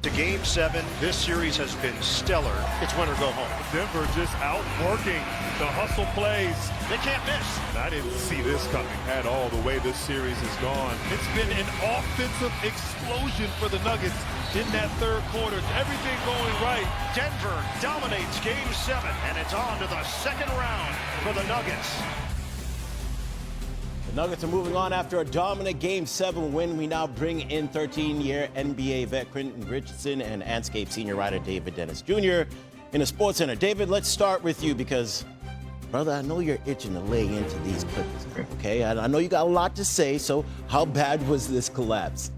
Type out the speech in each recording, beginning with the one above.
To Game 7, this series has been stellar. It's win or go home. Denver just outworking the hustle plays. They can't miss. I didn't see this coming at all, the way this series has gone. It's been an offensive explosion for the Nuggets in that third quarter. Everything going right. Denver dominates Game 7, and it's on to the second round for the Nuggets. The Nuggets are moving on after a dominant Game 7 win. We now bring in 13-year NBA vet Quentin Richardson and Anscape senior writer David Dennis Jr. in the Sports Center. David, let's start with you because, brother, I know you're itching to lay into these Clippers, okay? I know you got a lot to say, so how bad was this collapse?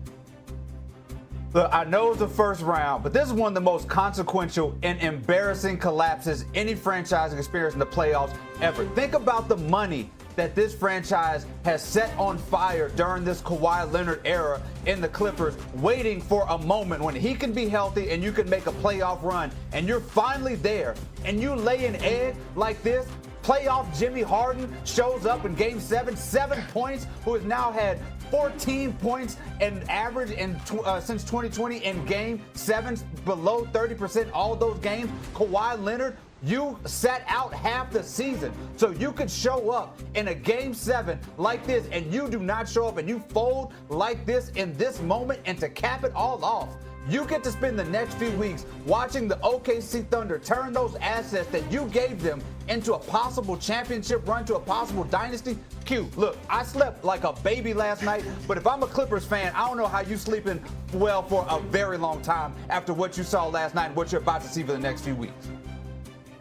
Look, I know it's the first round, but this is one of the most consequential and embarrassing collapses any franchise has experienced in the playoffs ever. Think about the money that this franchise has set on fire during this Kawhi Leonard era in the Clippers, waiting for a moment when he can be healthy and you can make a playoff run, and you're finally there, and you lay an egg like this. Playoff Jimmy Harden shows up in Game 7, 7 points, who has now had 14 points and average since 2020 in Game 7, below 30% all those games. Kawhi Leonard, you sat out half the season, so you could show up in a Game 7 like this, and you do not show up and you fold like this in this moment, and to cap it all off, you get to spend the next few weeks watching the OKC Thunder turn those assets that you gave them into a possible championship run, to a possible dynasty. Q, look, I slept like a baby last night, but if I'm a Clippers fan, I don't know how you sleeping well for a very long time after what you saw last night and what you're about to see for the next few weeks.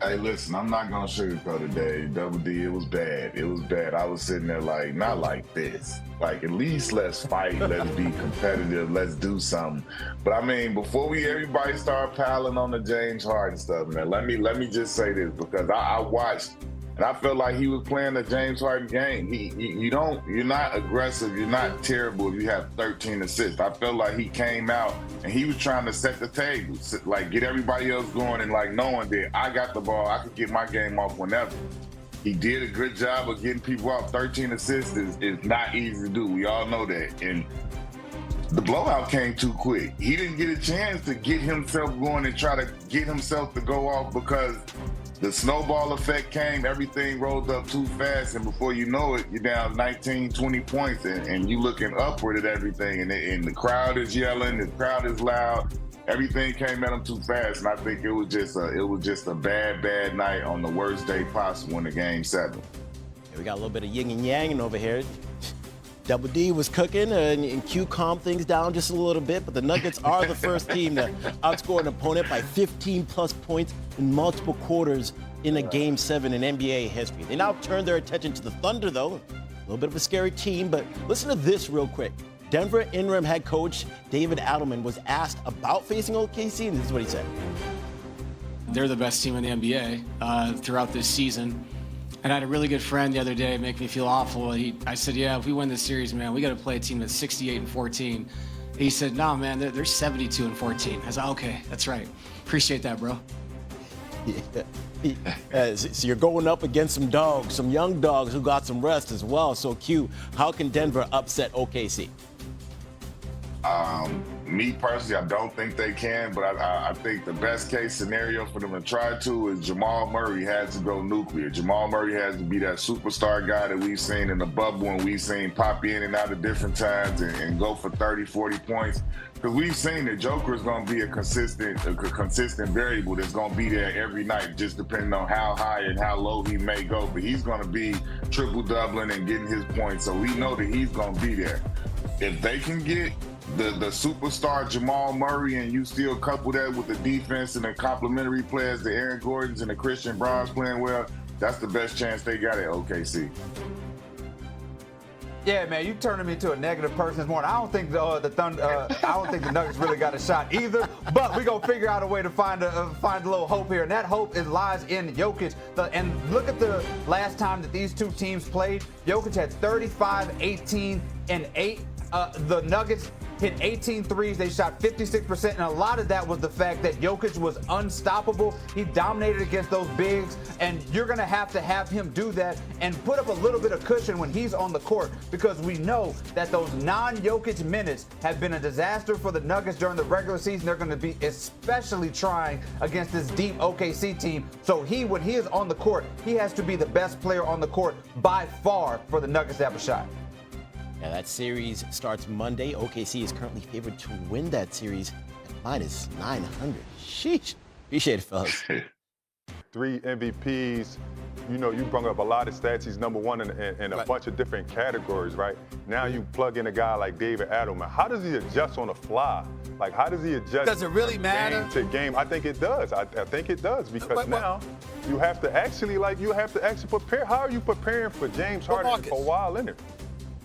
Hey, listen, I'm not going to sugarcoat it, Dave. Double D, it was bad. It was bad. I was sitting there like, not like this. Like, at least let's fight. Let's be competitive. Let's do something. But, I mean, before everybody start piling on the James Harden stuff, man, let me just say this, because I watched, and I felt like he was playing the James Harden game. You're not aggressive. You're not terrible if you have 13 assists. I felt like he came out and he was trying to set the table, like get everybody else going, and like knowing that I got the ball, I could get my game off whenever. He did a good job of getting people out. 13 assists is not easy to do. We all know that. And the blowout came too quick. He didn't get a chance to get himself going and try to get himself to go off, because the snowball effect came, everything rolled up too fast, and before you know it, you're down 19, 20 points, and you looking upward at everything, and the crowd is yelling, the crowd is loud, everything came at him too fast, and I think it was just a bad night on the worst day possible in the Game 7. We got a little bit of yin and yang over here. Double D was cooking, and Q calmed things down just a little bit, but the Nuggets are the first team to outscore an opponent by 15-plus points in multiple quarters in a Game 7 in NBA history. They now turn their attention to the Thunder, though. A little bit of a scary team, but listen to this real quick. Denver interim head coach David Adelman was asked about facing OKC, and this is what he said. They're the best team in the NBA throughout this season. And I had a really good friend the other day make me feel awful. I said, yeah, if we win this series, man, we got to play a team that's 68-14. He said, no, man, they're 72-14. I said, okay, that's right. Appreciate that, bro. Yeah. So you're going up against some dogs, some young dogs who got some rest as well. So, Q, how can Denver upset OKC? Me personally, I don't think they can, but I think the best case scenario for them to try to is Jamal Murray has to go nuclear. Jamal Murray has to be that superstar guy that we've seen in the bubble, and we've seen pop in and out at different times and go for 30, 40 points. Because we've seen that Joker is going to be a consistent variable that's going to be there every night, just depending on how high and how low he may go. But he's going to be triple-doubling and getting his points, so we know that he's going to be there. If they can get the superstar Jamal Murray, and you still couple that with the defense and the complementary players, the Aaron Gordons and the Christian Browns playing well, that's the best chance they got at OKC. Yeah, man, you turning me into a negative person this morning. I don't think the Nuggets really got a shot either. But we're gonna figure out a way to find a little hope here, and that hope lies in Jokic. And look at the last time that these two teams played. Jokic had 35, 18, and 8. The Nuggets hit 18 threes. They shot 56%, and a lot of that was the fact that Jokic was unstoppable. He dominated against those bigs, and you're going to have him do that and put up a little bit of cushion when he's on the court, because we know that those non-Jokic minutes have been a disaster for the Nuggets during the regular season. They're going to be especially trying against this deep OKC team. So when he is on the court, he has to be the best player on the court by far for the Nuggets to have a shot. Yeah, that series starts Monday. OKC is currently favored to win that series at minus 900. Sheesh. Appreciate it, fellas. 3 MVPs. You know, you brought up a lot of stats. He's number one in a bunch of different categories, right? Now you plug in a guy like David Adelman. How does he adjust on the fly? Like, how does he adjust? Does it really matter? Game to game? I think it does. I think it does, because now you have to actually prepare. How are you preparing for James Harden and Kawhi Leonard?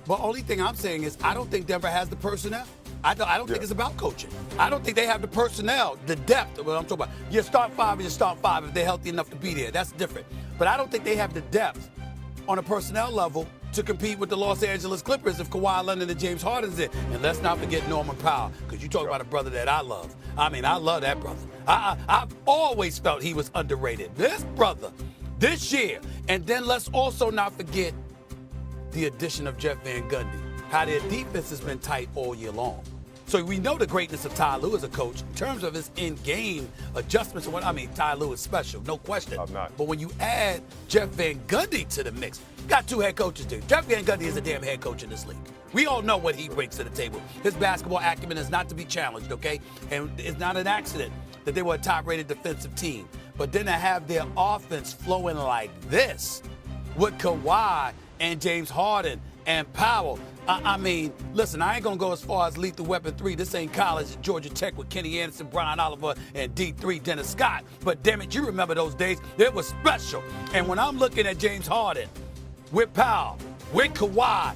Well, only thing I'm saying is I don't think Denver has the personnel. I don't think it's about coaching. I don't think they have the personnel, the depth of what I'm talking about. You start 5 and you start 5 if they're healthy enough to be there. That's different. But I don't think they have the depth on a personnel level to compete with the Los Angeles Clippers if Kawhi Leonard and James Harden's in. And let's not forget Norman Powell, because you talk about a brother that I love. I mean, I love that brother. I've always felt he was underrated. This brother, this year. And then let's also not forget the addition of Jeff Van Gundy, how their defense has been tight all year long. So we know the greatness of Ty Lue as a coach in terms of his in-game adjustments and what I mean. Ty Lue is special, no question. I'm not. But when you add Jeff Van Gundy to the mix, you got 2 head coaches there. Jeff Van Gundy is a damn head coach in this league. We all know what he brings to the table. His basketball acumen is not to be challenged, okay? And it's not an accident that they were a top-rated defensive team. But then to have their offense flowing like this with Kawhi and James Harden and Powell. I mean, listen, I ain't going to go as far as Lethal Weapon 3. This ain't college at Georgia Tech with Kenny Anderson, Brian Oliver, and D3 Dennis Scott. But damn it, you remember those days. It was special. And when I'm looking at James Harden with Powell, with Kawhi,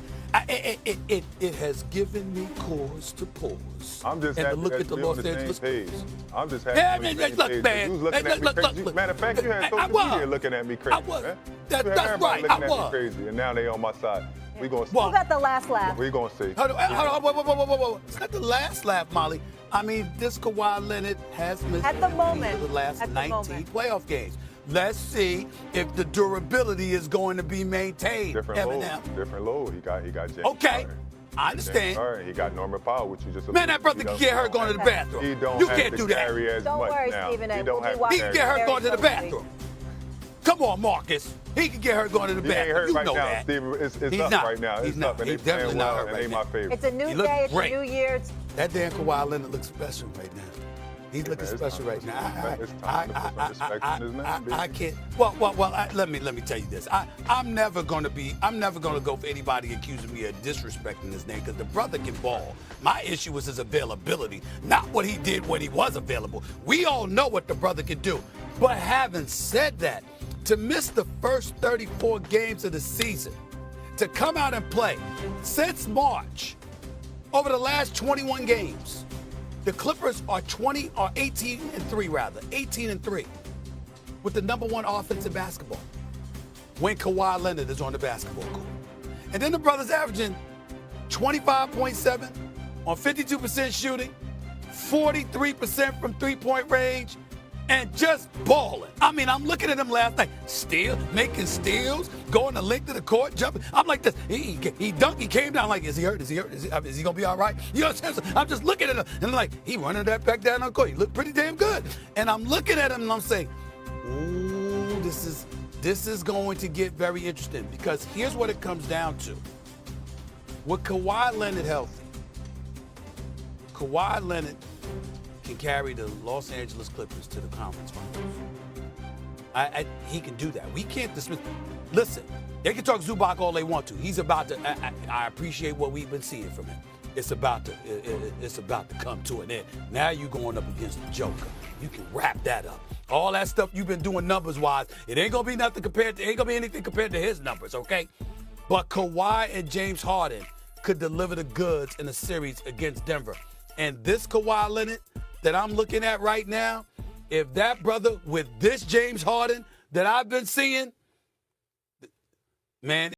it has given me cause to pause. I'm just and happy to look that at the we're on Los the Angeles same page. I'm just happy Yeah, we're on the same look, page. man. You was looking at me crazy. Matter of fact, you had social media looking at me crazy. I was. Man. That's Everybody right. looking I at was. me crazy, and now they on my side. We gonna see. Who got the last laugh? We gonna see. Hold on, whoa. It's not the last laugh, Molly. I mean, this Kawhi Leonard has missed At the moment. the last At the 19 moment. playoff games. Let's see if the durability is going to be maintained. Different load. He got James Okay. Harden. I understand. All right, he got Norman Powell, which you just Man, that brother can get hurt going to the bathroom. He don't You have can't to do that. carry as Don't much worry, now. Stephen A. He don't We'll have be to He can carry get hurt Very going to the closely. bathroom. Come on, Marcus. He can get hurt going to the He ain't bathroom. hurt You right know now, that. Steve. It's He's up not. right now. He's It's not. up, and He's they playing definitely not well, hurt and right they now. my favorite. It's a new He looks day. It's great. a new year. That damn Kawhi Leonard looks special right now. He's looking it's special time right to now. It's time to put some respect in his name, baby. I can't. Well. Let me tell you this. I'm never gonna go for anybody accusing me of disrespecting his name, because the brother can ball. My issue was his availability, not what he did when he was available. We all know what the brother can do. But having said that, to miss the first 34 games of the season, to come out and play since March, over the last 21 games. The Clippers are 18-3, with the number 1 offense in basketball when Kawhi Leonard is on the basketball court. And then the brothers averaging 25.7 on 52% shooting, 43% from three-point range, and just balling. I mean, I'm looking at him last night, making steals, going the length of the court, jumping. I'm like this. He dunked. He came down like, is he hurt? Is he going to be all right? You know what I'm saying? So I'm just looking at him, and I'm like, he running that back down on the court. He looked pretty damn good. And I'm looking at him, and I'm saying, ooh, this is going to get very interesting, because here's what it comes down to. With Kawhi Leonard healthy, Kawhi Leonard can carry the Los Angeles Clippers to the conference finals. He can do that. We can't dismiss. Listen, they can talk Zubac all they want to. He's about to. I appreciate what we've been seeing from him. It's about to come to an end. Now you going up against the Joker. You can wrap that up. All that stuff you've been doing numbers-wise, it ain't gonna be anything compared to his numbers, okay? But Kawhi and James Harden could deliver the goods in a series against Denver. And this Kawhi Leonard that I'm looking at right now, if that brother with this James Harden that I've been seeing, man,